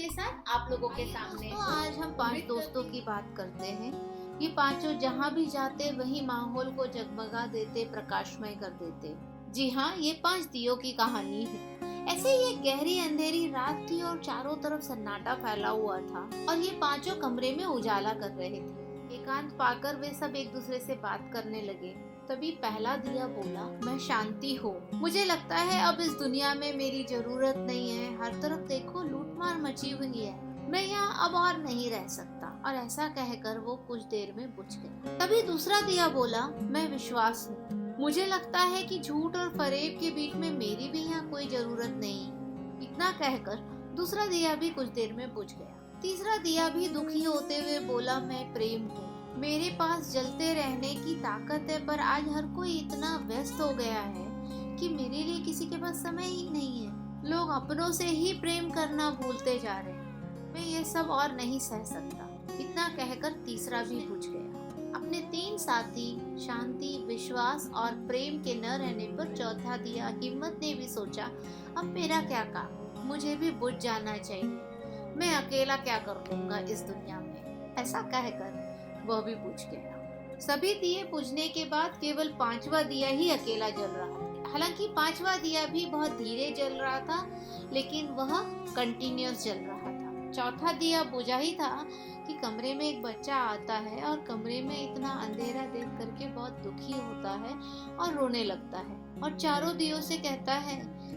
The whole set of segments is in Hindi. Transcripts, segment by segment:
के साथ आप लोगों के सामने। दोस्तों, आज हम 5 दोस्तों की बात करते हैं। ये पांचों जहाँ भी जाते वही माहौल को जगमगा देते, प्रकाशमय कर देते। जी हाँ, ये 5 दियों की कहानी है। ऐसे ही एक गहरी अंधेरी रात थी और चारों तरफ सन्नाटा फैला हुआ था और ये पांचों कमरे में उजाला कर रहे थे। एकांत पाकर वे सब एक दूसरे से बात करने लगे। तभी पहला दिया बोला, मैं शांति हूँ। मुझे लगता है अब इस दुनिया में मेरी जरूरत नहीं है। हर तरफ देखो लूटमार मची हुई है। मैं यहाँ अब और नहीं रह सकता। और ऐसा कहकर वो कुछ देर में बुझ गया। तभी दूसरा दिया बोला, मैं विश्वास हूँ। मुझे लगता है कि झूठ और फरेब के बीच में मेरी भी यहाँ कोई जरूरत नहीं। इतना कहकर दूसरा दिया भी कुछ देर में बुझ गया। तीसरा दिया भी दुखी होते हुए बोला, मैं प्रेम हूँ। मेरे पास जलते रहने की ताकत है, पर आज हर कोई इतना व्यस्त हो गया है कि मेरे लिए किसी के पास समय ही नहीं है। लोग अपनों से ही प्रेम करना भूलते जा रहे हैं। मैं ये सब और नहीं सह सकता। इतना कहकर तीसरा भी बुझ गया। अपने 3 साथी शांति, विश्वास और प्रेम के न रहने पर चौथा दिया हिम्मत ने भी सोचा, अब मेरा क्या काम, मुझे भी बुझ जाना चाहिए। मैं अकेला क्या कर लूंगा इस दुनिया में। ऐसा कहकर वह भी बुझ गया। सभी दिए बुझने के बाद केवल 5वां दिया ही अकेला जल रहा था। हालांकि 5वां दिया भी बहुत धीरे जल रहा था, लेकिन वह कंटिन्यूअस जल रहा था। चौथा दिया बुझा ही था कि कमरे में एक बच्चा आता है और कमरे में इतना अंधेरा देख करके बहुत दुखी होता है और रोने लगता है और चारों दियों से कहता है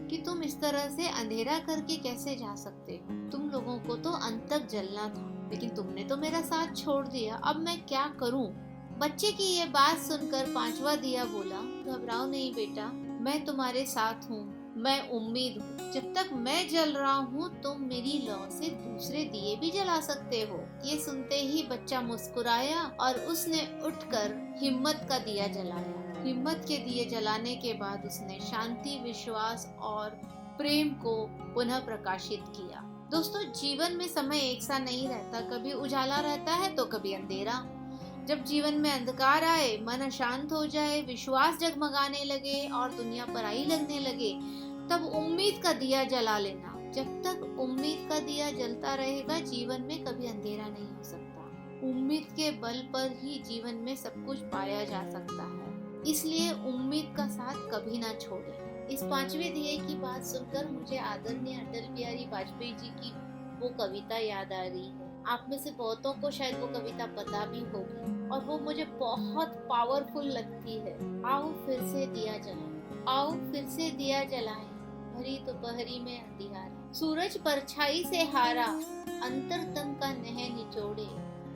कि तुम इस तरह से अंधेरा करके कैसे जा सकते हो। तुम लोगों को तो अंत तक जलना था, लेकिन तुमने तो मेरा साथ छोड़ दिया। अब मैं क्या करूं? बच्चे की ये बात सुनकर 5वां दिया बोला, घबराओ नहीं बेटा, मैं तुम्हारे साथ हूँ। मैं उम्मीद हूँ। जब तक मैं जल रहा हूँ तुम मेरी लौ से दूसरे दिए भी जला सकते हो। ये सुनते ही बच्चा मुस्कुराया और उसने उठकर हिम्मत का दिया जलाया। हिम्मत के दिए जलाने के बाद उसने शांति, विश्वास और प्रेम को पुनः प्रकाशित किया। दोस्तों, जीवन में समय एक सा नहीं रहता। कभी उजाला रहता है तो कभी अंधेरा। जब जीवन में अंधकार आए, मन अशांत हो जाए, विश्वास जगमगाने लगे और दुनिया पराई लगने लगे, तब उम्मीद का दिया जला लेना। जब तक उम्मीद का दिया जलता रहेगा, जीवन में कभी अंधेरा नहीं हो सकता। उम्मीद के बल पर ही जीवन में सब कुछ पाया जा सकता है। इसलिए उम्मीद का साथ कभी ना छोड़े। इस 5वें दिए की बात सुनकर मुझे आदरणीय अटल बिहारी वाजपेयी जी की वो कविता याद आ रही है। आप में से बहुतों को शायद वो कविता पता भी होगी और वो मुझे बहुत पावरफुल लगती है। आओ फिर से दिया जलाएं, आओ फिर से दिया जलाएं, भरी दोपहरी में अंधियारा, सूरज परछाई से हारा, अंतरतम का नह निचोड़े,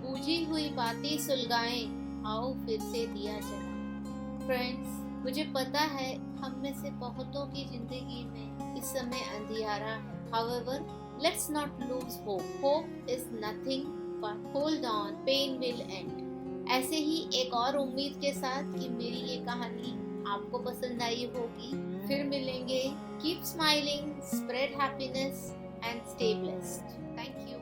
बूझी हुई बातें सुलगाएं, आओ फिर से दिया जलाएं। फ्रेंड्स, मुझे पता है हम में से बहुतों की जिंदगी में इस समय अंधियारा है। However, let's not lose hope. Hope is nothing but hold on, pain will end. ऐसे ही एक और उम्मीद के साथ कि मेरी ये कहानी आपको पसंद आई होगी। फिर मिलेंगे। Keep smiling, spread happiness and stay blessed. Thank you.